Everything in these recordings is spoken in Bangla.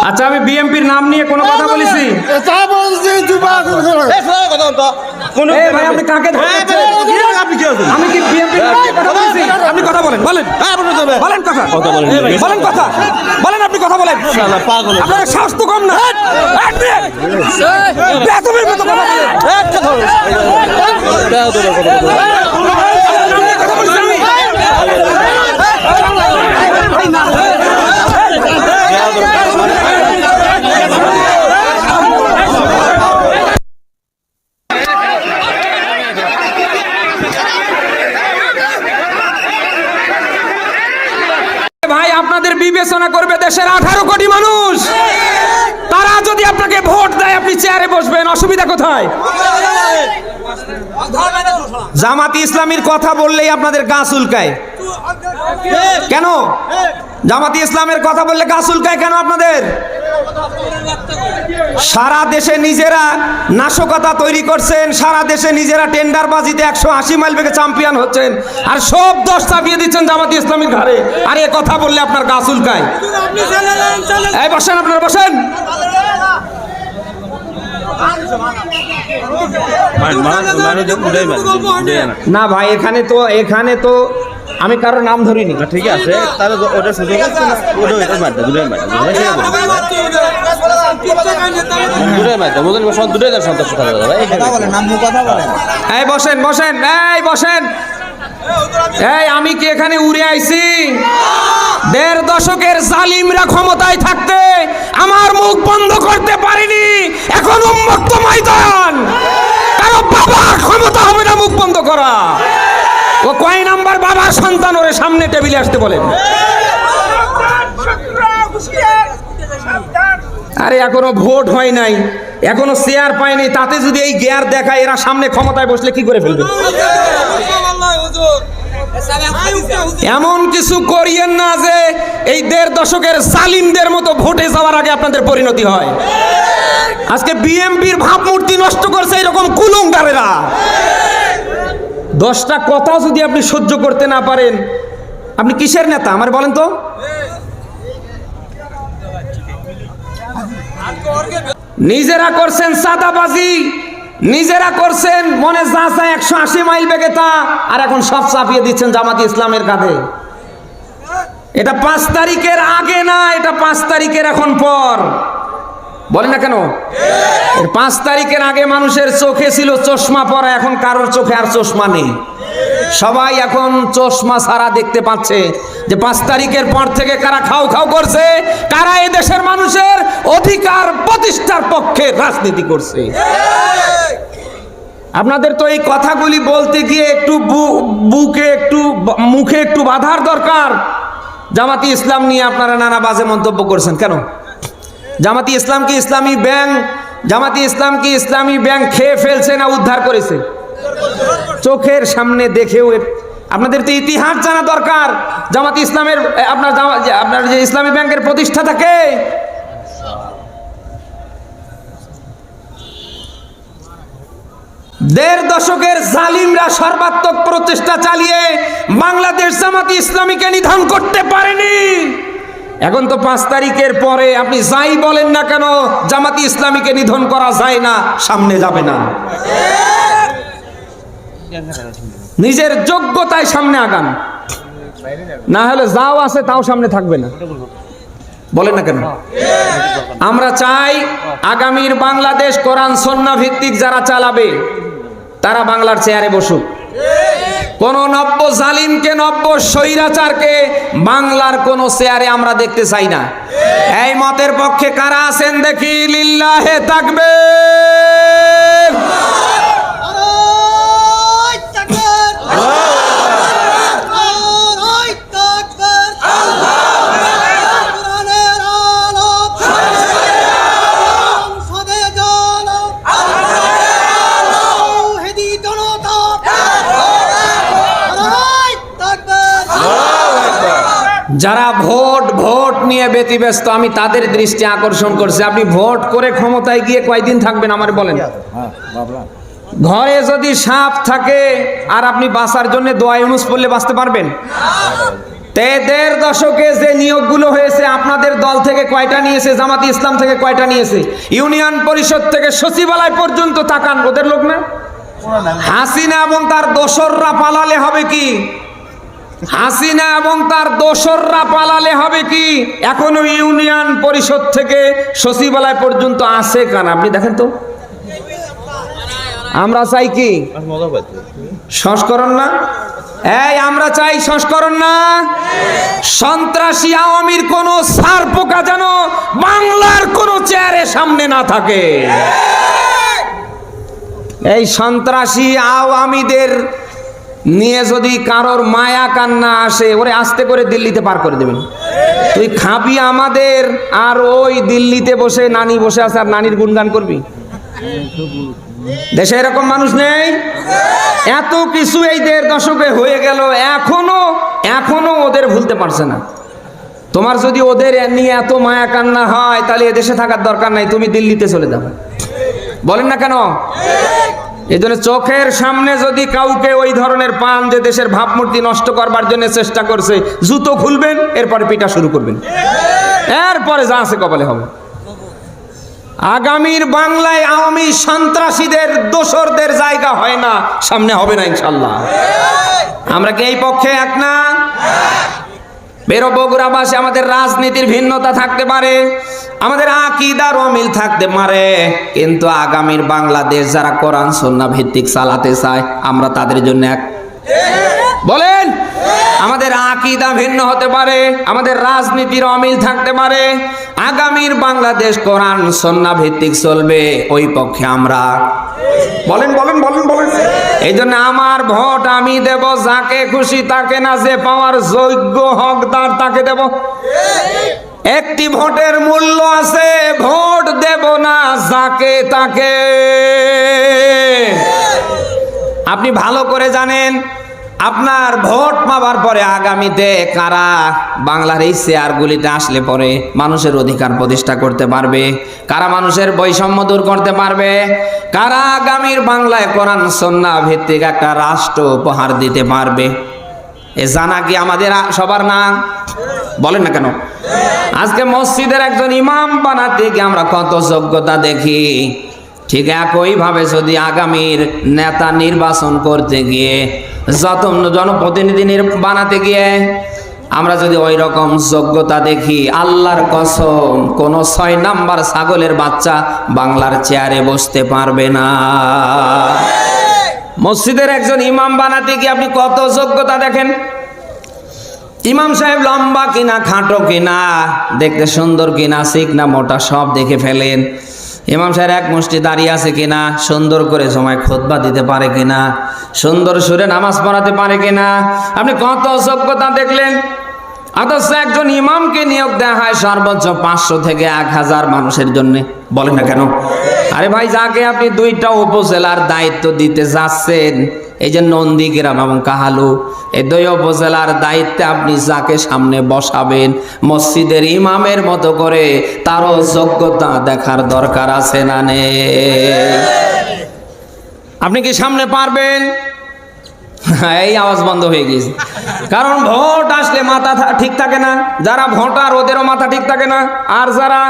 আচ্ছা, আমি বিএমপির নাম নিয়ে কোনো কথা বলেছি? এই ভাই, আপনি কাকে ধরছেন? আমি কি বিএমপির নাম নিয়ে কথা বলেছি? আপনি কথা বলেন, বলেন বলেন কথা বলেন কথা বলেন, আপনি কথা বলেন। আপনার সাহস তো কম না, বেতনের মতো কথা বলেন। ভাই, আপনাদের বিবেচনা করবে দেশের 18 কোটি মানুষ। তারা যদি আপনাকে ভোট দেয়, আপনি চেয়ারে বসবেন, অসুবিধা কোথায়? জামাতি ইসলামীর কথা বললেই আপনাদের গা চুলকায় কেন? জামাতি ইসলামের কথা বললে গা চুলকায় কেন আপনাদের? সারা দেশে নিজেরা নাশকতা তৈরি করছেন, সারা দেশে নিজেরা টেন্ডারবাজিতে 180 মাইল বেগে চ্যাম্পিয়ন হচ্ছেন, আর সব দোষ চাপিয়ে দিচ্ছেন জামাতি ইসলামীর ঘাড়ে। আর এ কথা বললে আপনার গা চুলকায়। এই বসেন, আপনারা বসেন। না ভাই, এখানে তো আমি কারোর নাম ধরিনি। ঠিক আছে, তাহলে ওটা শুধু এই বসেন বসেন, এই বসেন। এই আমি কি এখানে উড়ে আইছি? 1.5 দশকের জালিমরা ক্ষমতায় থাকতে আমার মুখ বন্ধ করতে পারিনি। এখন উন্মুক্ত ময়দান, কারো বাবা ক্ষমতা হবে না মুখ বন্ধ করা। ও কয় নাম্বার বাবা সন্তান, ওরে সামনে টেবিলে আসতে বলেন। আরে এখনো ভোট হয় নাই, এখনো চেয়ার পায়নি, তাতে যদি এই গিয়ার দেখায়, এরা সামনে ক্ষমতায় বসলে কি করে ফেলবে? এমন কিছু করিয়েন না যে এই 1.5 দশকের জালিমদের মতো ভোটে যাওয়ার আগে আপনাদের পরিণতি হয়। আজকে বিএমপির ভাবমূর্তি নষ্ট করছে এরকম কুলঙ্গারেরা। 10টা কথা যদি আপনি সহ্য করতে না পারেন, আপনি কিসের নেতা আমার বলেন তো? নিজেরা করছেন চাঁদাবাজি, নিজেরা করছেন মনে যা চায় 180 মাইল বেগে তা, আর এখন সব চাপিয়ে দিচ্ছেন জামাতি ইসলামের কাঁধে। এটা 5 তারিখের আগে না, এটা 5 তারিখের এখন পর। বলেন না কেন? 5 তারিখের আগে মানুষের চোখে ছিল চশমা পরা, এখন কারোর চোখে আর চশমা নেই। সবাই এখন চশমা ছাড়া দেখতে পাচ্ছে যে 5 তারিখের পর থেকে কারা খাও খাও করছে, কারা এই দেশের মানুষের অধিকার প্রতিষ্ঠার পক্ষে রাজনীতি করছে। আপনাদের তো এই কথাগুলি বলতে গিয়ে একটু মুখে একটু বাধার দরকার। জামাতি ইসলাম নিয়ে আপনারা নানা বাজে মন্তব্য করছেন কেন? জামাতি ইসলাম কি ইসলামী ব্যাংক খেয়ে ফেলছে না উদ্ধার করেছে? চোখের সামনে দেখেও আপনাদের তো ইতিহাস জানা দরকার। জামাতি ইসলামের আপনার যে ইসলামী ব্যাংকের প্রতিষ্ঠাতাকে, দেড় দশকের জালিমরা সর্বাত্মক প্রচেষ্টা চালিয়ে বাংলাদেশ জামাতি ইসলামীকে নিধন করতে পারেনি। এখন তো 5 তারিখের পরে আপনি যাই বলেন না কেন, জামাতি ইসলামীকে নিধন করা যায় না, সামনে যাবে না। নিজের যোগ্যতায় সামনে আগান, না হলে যাও আছে তাও সামনে থাকবে না। বলেন না কেন? আমরা চাই আগামীর বাংলাদেশ কোরআন সুন্নাহ ভিত্তিক যারা চালাবে তারা বাংলার চেয়ারে বসুক। কোন নব্য জালিমকে, নব্য স্বৈরাচারকে বাংলার কোন চেয়ারে আমরা দেখতে চাই না। এই মতের পক্ষে কারা আছেন দেখি? লিল্লাহে তাকবীর। যারা ভোট নিয়ে ব্যতিব্যস্ত, আমি তাদের দৃষ্টি আকর্ষণ করছি। আপনি ভোট করে ক্ষমতায় গিয়ে কয়দিন থাকবেন আমার বলেন? ঘরে যদি সাপ থাকে আর আপনি বাঁচার জন্য দোয়া ইউনুস পড়লে বাঁচতে পারবেন? দেড় দশকে যে নিয়োগগুলো হয়েছে, আপনাদের দল থেকে কয়টা নিয়েছে, জামাত ইসলাম থেকে কয়টা নিয়েছে, ইউনিয়ন পরিষদ থেকে সচিবালয় পর্যন্ত তাকান, ওদের লোক না? হাসিনা এবং তার দোসররা পালালে হবে কি? হাসিনা এবং তার দোসররা পালালে হবে কি? এখনো ইউনিয়ন পরিষদ থেকে সচিবালয় পর্যন্ত আছে কান, আপনি দেখেন তো। আমরা চাই কি মজা পাইছে সংস্করণ না? এই আমরা চাই সংস্করণ না? সন্ত্রাসী আওয়ামীর কোন সার পোকা যেন বাংলার কোন চেয়ারের সামনে না থাকে। এই সন্ত্রাসী আওয়ামীদের নিয়ে যদি কারোর মায়া কান্না আসে, ওরে আস্তে করে দিল্লিতে পার করে দেবেন। তুই খাবি আমাদের, আর ওই দিল্লিতে বসে নানি বসে আছে আর নানির গুণগান করবি। দেশে এরকম মানুষ নেই? এত কিছু এই দেড় দশকে হয়ে গেল, এখনো ওদের ভুলতে পারছে না। তোমার যদি ওদের নিয়ে এত মায়া কান্না হয়, তাহলে এদেশে থাকার দরকার নাই, তুমি দিল্লিতে চলে যাও। বলেন না কেন? এই জন্য চোখের সামনে যদি কাউকে ওই ধরনের পান যে দেশের ভাবমূর্তি নষ্ট করবার জন্য চেষ্টা করছে, জুতো খুলবেন, এরপরে পিটা শুরু করবেন, এরপরে যা আছে কপালে হবে। আগামীর বাংলায় আওয়ামী সন্ত্রাসীদের দোসরদের জায়গা হয় না, সামনে হবে না ইনশাল্লাহ। আমরা কি এই পক্ষে এক না? বেরো বগুড়াবাসী, আমাদের রাজনীতির ভিন্নতা থাকতে পারে, আমাদের আকীদার অমিল থাকতে পারে, কিন্তু আগামীর বাংলাদেশ যারা কোরআন সুন্নাহ ভিত্তিক চালাতে চায়, আমরা তাদের জন্য এক। বলেন, আমাদের আকীদা ভিন্ন হতে পারে, আমাদের রাজনীতির অমিল থাকতে পারে, আগামীর বাংলাদেশ কোরআন সুন্নাহ ভিত্তিক চলবে, ওই পক্ষে আমরা। বলেন বলেন বলেন বলেন। এই জন্য আমার ভোট আমি দেব যাকে খুশি তাকে না, যে পাওয়ার যোগ্য হকদার তাকে দেব। একটি ভোটের মূল্য আছে, ভোট দেব না যাকে তাকে। আপনি ভালো করে জানেন, আপনার ভোট পাওয়ার পরে আগামীতে কারা বাংলার এই চেয়ারগুলিতে আসলে পরে মানুষের অধিকার প্রতিষ্ঠা করতে পারবে, কারা মানুষের বৈষম্য দূর করতে পারবে, কারা আগামীর বাংলায় কোরআন সুন্নাহ ভিত্তিক একটা রাষ্ট্র উপহার দিতে পারবে, এ জানা কি আমাদের সবার না? বলেন না কেন? আজকে মসজিদের একজন ইমাম বানাতে গিয়ে আমরা কত যোগ্যতা দেখি, ঠিক একইভাবে যদি আগামীর নেতা নির্বাচন করতে গিয়ে, যত জনপ্রতিনিধি বানাতে গিয়ে আমরা যদি ওই রকম যোগ্যতা দেখি, আল্লাহর কসম কোন 6 নাম্বার ছাগলের বাচ্চা বাংলার চেয়ারে বসতে পারবে না। মসজিদের একজন ইমাম বানাতে গিয়ে আপনি কত যোগ্যতা দেখেন। ইমাম সাহেব লম্বা কিনা, খাটো কিনা, দেখতে সুন্দর কিনা, চিকনা মোটা, সব দেখে ফেলেন। ইমাম সাহেব এক মুষ্টি দাঁড়িয়ে আছে কিনা, সুন্দর করে সময় খুতবা দিতে পারে কিনা, সুন্দর সুরে নামাজ পড়াতে পারে কিনা, আপনি কত যোগ্যতা দেখলেন। অথচ একজন ইমামকে নিয়োগ দেওয়া হয় সর্বোচ্চ 500 থেকে 1000 মানুষের জন্য। বলেন না কেন? আরে ভাই, যাকে আপনি 2টা উপজেলার দায়িত্ব দিতে যাচ্ছেন, এই যে নন্দীগ্রাম এবং কাহালু, এই 2 উপজেলার দায়িত্বে আপনি যাকে সামনে বসাবেন, মসজিদের ইমামের মতো করে তারও যোগ্যতা দেখার দরকার আছে না নেই? আপনি কি সামনে পারবেন? এই আওয়াজ বন্ধ হয়ে গেছে, কারণ ভোট আসলে মাথা ঠিক থাকে না। যারা ভোটার ওদেরও মাথা ঠিক থাকে না, আর যারা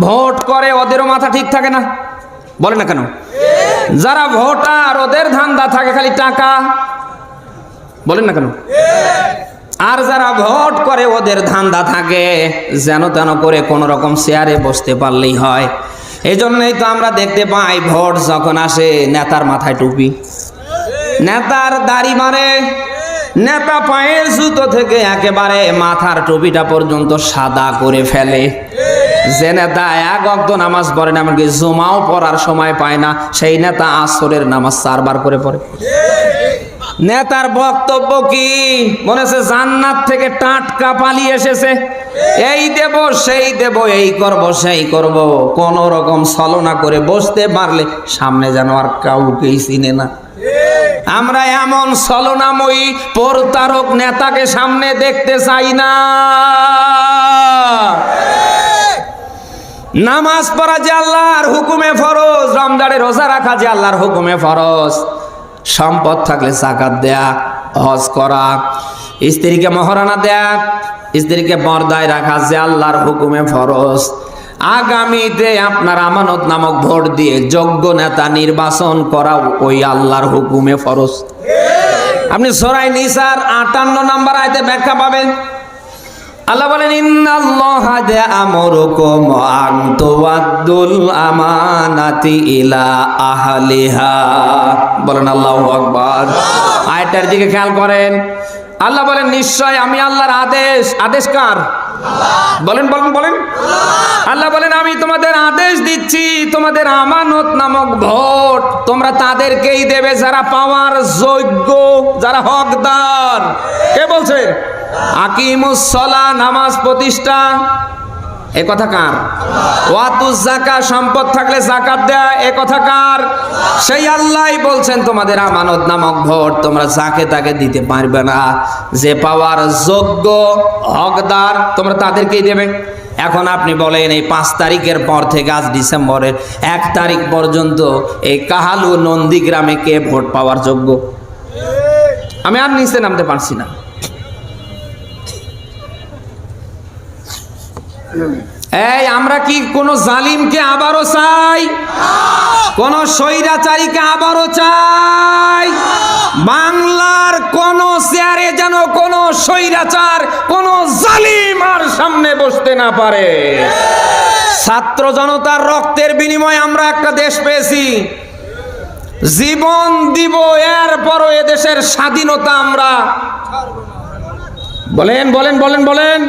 ভোট করে ওদেরও মাথা ঠিক থাকে না। বলে না কেন? যারা ভোটার ওদের ধান্দা থাকে খালি টাকা। বলেন না কেন? আর যারা ভোট করে ওদের ধান্দা থাকে যেন তেন করে কোন রকম চেয়ারে বসতে পারলেই হয়। এই জন্যই তো আমরা দেখতে পাই, ভোট যখন আসে নেতার মাথায় টুপি, নেতার দাড়ি মারে, নেতা পায়ের জুতো থেকে একেবারে মাথার টুপিটা পর্যন্ত সাদা করে ফেলে। যে নেতা 1 ওয়াক্ত নামাজ পড়ে না, এমনকি জুমাও পড়ার সময় পায় না, সেই নেতা আসরের নামাজ 4 বার করে পড়ে। নেতার বক্তব্য কি? মনে হচ্ছে জান্নাত থেকে টাটকা পালিয়ে এসেছে, এই দেব সেই দেব, এই করব সেই করব, কোন রকম ছলনা করে বসতে পারলে সামনে যেন আর কাউকেই চিনে না। আমরা এমন ছলনাময়ী প্রতারক নেতাকে সামনে দেখতে চাই না। নামাজ পড়া যে আল্লাহর হুকুমে ফরজ, রমজানে রোজা রাখা যে আল্লাহর হুকুমে ফরজ, সম্পদ থাকলে যাকাত দেয়া, হজ করা, স্ত্রীকে মহারানা দেয়া, স্ত্রীকে পর্দায় রাখা যে আল্লাহর হুকুমে ফরজ। আগামীতে আপনার আমানত নামক ভোট দিয়ে যোগ্য নেতা নির্বাচন করা ওই আল্লাহর হুকুমে ফরজ। আপনি সূরা নিসার 58 নম্বর আয়াতে ব্যাখ্যা পাবেন। আল্লাহ বলেন ইন্নাল্লাহা ইয়া'মুরুকুম আন তুওয়াদ্দুল আমানাতি ইলা আহলিহা। বলেন আল্লাহু আকবার। আয়াতটার দিকে খেয়াল করেন। আল্লাহ বলেন নিশ্চয় আমি আল্লাহর আদেশ। আদেশ কার? বলেন বলেন বলেন। আল্লাহ বলেন আমি তোমাদের আদেশ দিচ্ছি, তোমাদের আমানত নামক ভোট তোমরা তাদেরকেই দেবে যারা পাওয়ার যোগ্য, যারা হকদার। কে বলছে? আকিমুস সালাহ, নামাজ প্রতিষ্ঠা। এ কথা কার? ওয়াতুজ যাকাত, সম্পদ থাকলে যাকাত দেয়া। এ কথা কার? সেই আল্লাহই বলছেন তোমাদের আমানত নামক ভোট তোমরা যাকে তাকে দিতে পারবে না, যে পাওয়ার যোগ্য হকদার তোমরা তাদেরকেই দেবে। এখন আপনি বলেন এই 5 তারিখের পর থেকে আজ ডিসেম্বরের 1 তারিখ পর্যন্ত এই কাহালু নন্দীগ্রামে কে ভোট পাওয়ার যোগ্য? আমি আর নিচে নামতে পারছি না। এই আমরা কি কোন জালিমকে আবারও চাই? কোন স্বৈরাচারীকে আবারও চাই? বাংলার কোন চেয়ারে যেন কোন স্বৈরাচার, কোন জালিম আর সামনে বসতে না পারে। ছাত্র জনতার রক্তের বিনিময়ে আমরা একটা দেশ পেয়েছি, জীবন দিব, এরপরও এদেশের স্বাধীনতা আমরা বলেন বলেন বলেন বলেন।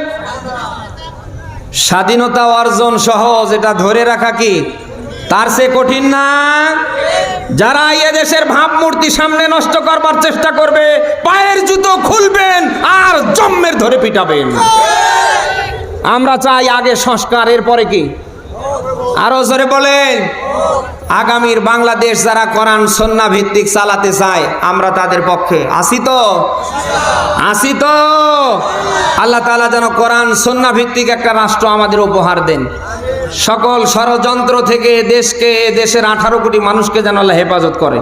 স্বাধীনতা অর্জন সহজ, এটা ধরে রাখা কি তার চেয়ে কঠিন না? যারা এদেশের ভাবমূর্তি সামনে নষ্ট করবার চেষ্টা করবে পায়ের জুতো খুলবেন আর জম্মের ধরে পিটাবেন। আমরা চাই আগে সংস্কার, এরপরে কি? আরো জোরে বলেন। আগামীর বাংলাদেশ যারা কোরআন সুন্নাহ ভিত্তিক চালাতে চায় আমরা তাদের পক্ষে আছি তো? আছি তো? আল্লাহ তাআলা যেন কোরআন সুন্নাহ ভিত্তিক একটা রাষ্ট্র আমাদের উপহার দেন। সকল ষড়যন্ত্র থেকে দেশকে, দেশের 18 কোটি মানুষকে যেন আল্লাহ হেফাজত করে।